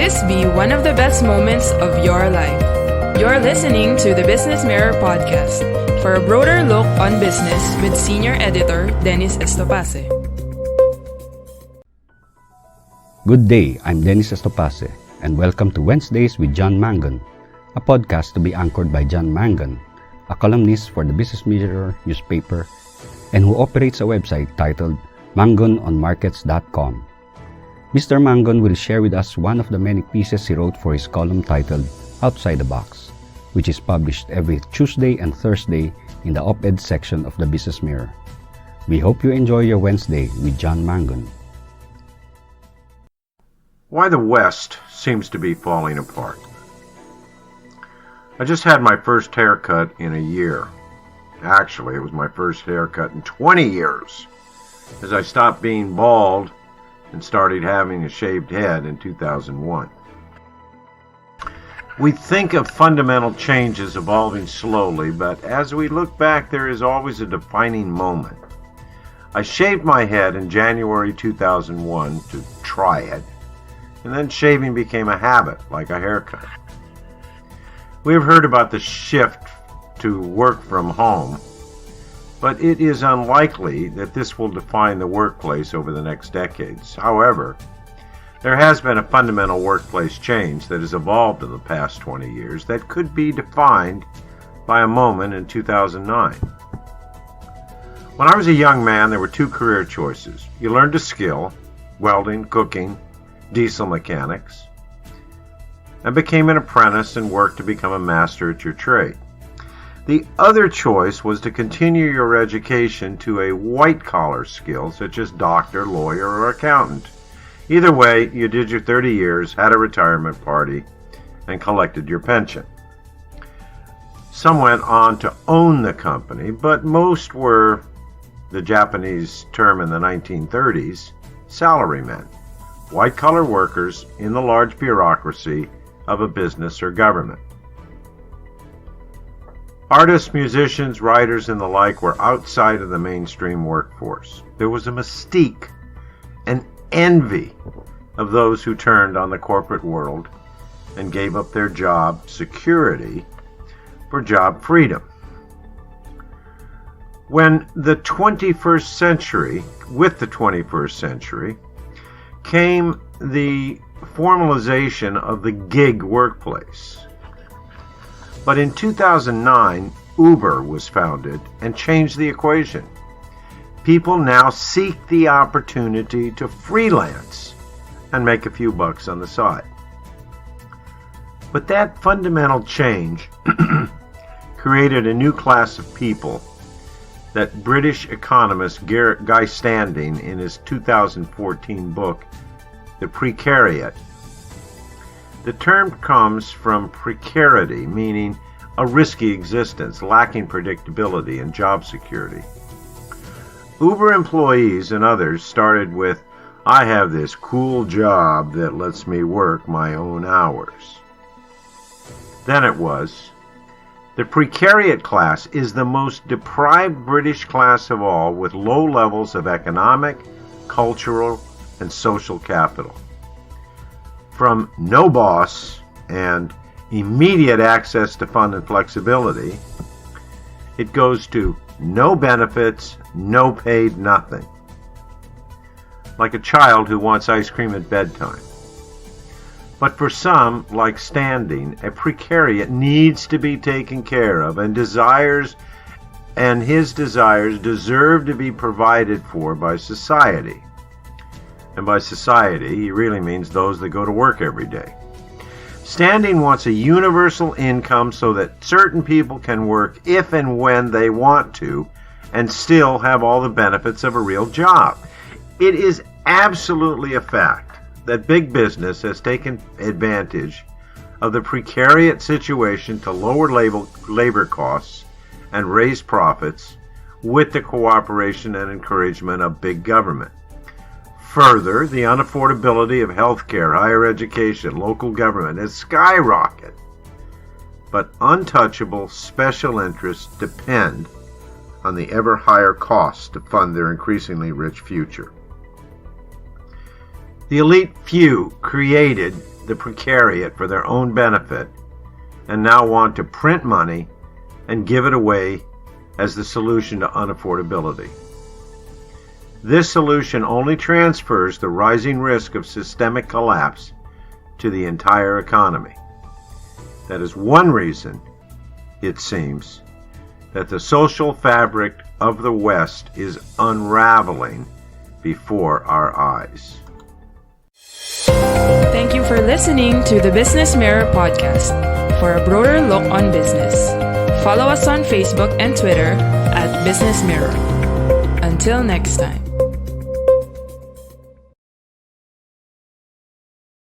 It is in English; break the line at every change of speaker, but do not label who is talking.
this be one of the best moments of your life. You're listening to the Business Mirror Podcast for a broader look on business with Senior Editor Dennis Estopace.
Good day, I'm Dennis Estopace, and welcome to Wednesdays with John Mangun, a podcast to be anchored by John Mangun, a columnist for the Business Mirror newspaper and who operates a website titled mangunonmarkets.com. Mr. Mangun will share with us one of the many pieces he wrote for his column titled Outside the Box, which is published every Tuesday and Thursday in the op-ed section of the Business Mirror. We hope you enjoy your Wednesday with John Mangun.
Why the West seems to be falling apart. I just had my first haircut in a year. Actually, it was my first haircut in 20 years, as I stopped being bald and started having a shaved head in 2001. We think of fundamental changes evolving slowly, but as we look back, there is always a defining moment. I shaved my head in January 2001 to try it, and then shaving became a habit, like a haircut. We have heard about the shift to work from home, but it is unlikely that this will define the workplace over the next decades. However, there has been a fundamental workplace change that has evolved in the past 20 years that could be defined by a moment in 2009. When I was a young man, there were two career choices. You learned a skill, welding, cooking, diesel mechanics, and became an apprentice and worked to become a master at your trade. The other choice was to continue your education to a white-collar skill such as doctor, lawyer, or accountant. Either way, you did your 30 years, had a retirement party, and collected your pension. Some went on to own the company, but most were, the Japanese term in the 1930s, salarymen, white-collar workers in the large bureaucracy of a business or government. Artists, musicians, writers, and the like were outside of the mainstream workforce. There was a mystique, an envy of those who turned on the corporate world and gave up their job security for job freedom. With the 21st century, came the formalization of the gig workplace. But in 2009, Uber was founded and changed the equation. People now seek the opportunity to freelance and make a few bucks on the side. But that fundamental change created a new class of people that British economist Guy Standing, in his 2014 book, The Precariat. The term comes from precarity, meaning a risky existence, lacking predictability and job security. Uber employees and others started with, "I have this cool job that lets me work my own hours." Then it was, "The precariat class is the most deprived British class of all, with low levels of economic, cultural, and social capital." From no boss and immediate access to fun and flexibility, it goes to no benefits, no paid nothing. Like a child who wants ice cream at bedtime. But for some, like Standing, a precariat needs to be taken care of, and his desires deserve to be provided for by society. And by society, he really means those that go to work every day. Standing wants a universal income so that certain people can work if and when they want to and still have all the benefits of a real job. It is absolutely a fact that big business has taken advantage of the precariat situation to lower labor costs and raise profits with the cooperation and encouragement of big government. Further, the unaffordability of healthcare, higher education, local government has skyrocketed. But untouchable special interests depend on the ever higher costs to fund their increasingly rich future. The elite few created the precariat for their own benefit and now want to print money and give it away as the solution to unaffordability. This solution only transfers the rising risk of systemic collapse to the entire economy. That is one reason, it seems, that the social fabric of the West is unraveling before our eyes.
Thank you for listening to the Business Mirror podcast. For a broader look on business, follow us on Facebook and Twitter at Business Mirror. Until next time.